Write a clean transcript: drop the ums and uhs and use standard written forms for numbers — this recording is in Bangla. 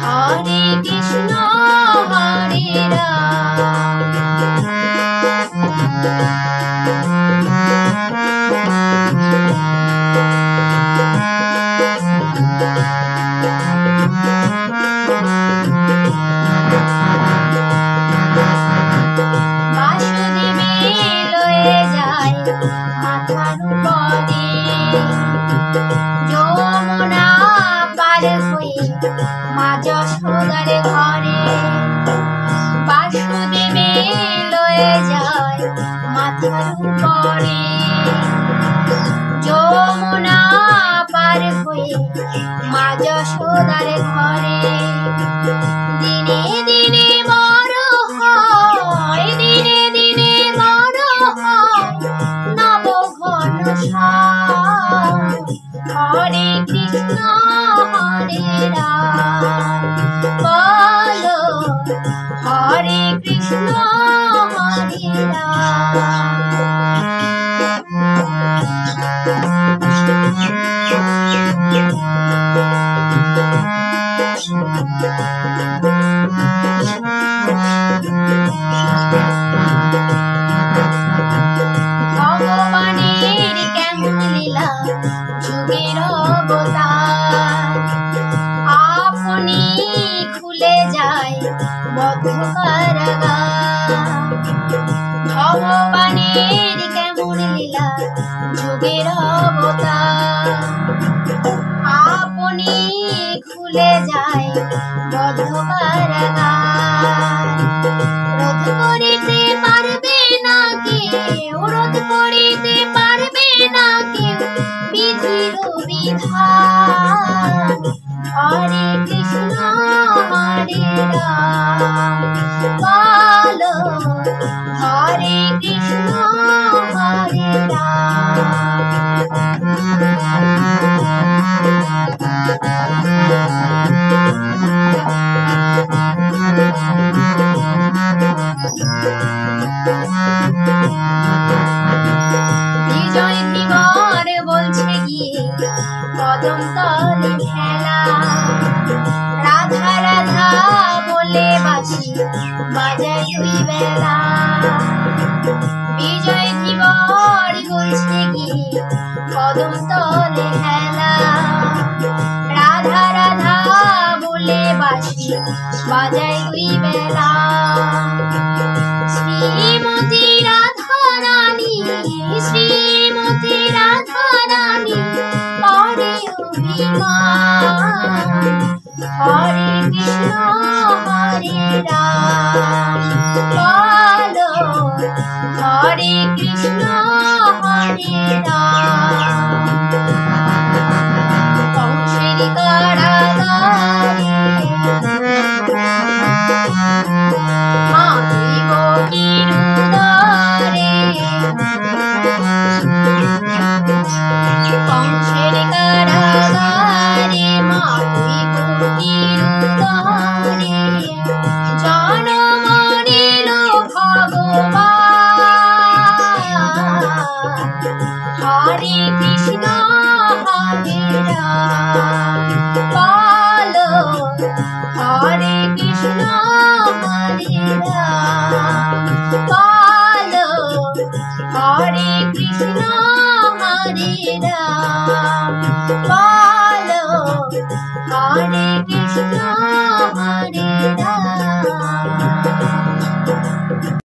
হরে কৃষ্ণ হরে রাম। বাসুদেবে লয়ে যায় মাথার উপরে, যমুনা পার হয়ে মা যশোদার ঘরে। বাসুদেবে লয়ে যায় মাথার উপরে, যমুনা পার হয়ে মা যশোদার ঘরে। দিনে দিনে বড় হয়, দিনে দিনে বড় হয় নব ঘন শ্যাম। হরে কৃষ্ণ হরে রাম, বলো হরে কৃষ্ণ হরে রাম। ভগবানের কেমন লীলা যুগের অবতার, আপনি খুলে যায় বদ্ধ কারাগার। ভগবানের কেমন লীলা যুগের অবতার, আপনি খুলে যায় বদ্ধ কারাগার। রোধ করিতে পারবে না কেউ, রোধ করিতে পারবে না কেউ বিধির বিধান। হরে কৃষ্ণ হরে রাম, বলো হরে কৃষ্ণ হরে রাম। বিজয় দিবর বলছে গিয়ে কদম তলে খেলা, রাধা রাধা বলে বাঁশি বাজায় দুই বেলা। বিজয় দিবর বলছে গিয়ে কদম তলে খেলা, রাধা রাধা বলে বাঁশি বাজায় দুই বেলা। শ্রীমতী রাধা রানী, শ্রীমতী রাধা রানী করে অভিমান। হরে কৃষ্ণ হরে রাম, বলো হরে কৃষ্ণ হরে রাম। কংসের কারাগারে মা দেবকীর উদরে, কংসের কারাগারে মা দেবকীর উদরে জন্ম নিল ভগবান। হরে কৃষ্ণ হরে রাম, বলো হরে কৃষ্ণ হরে রাম, বলো হরে কৃষ্ণ হরে রাম, বলো হরে কৃষ্ণ হরে রাম।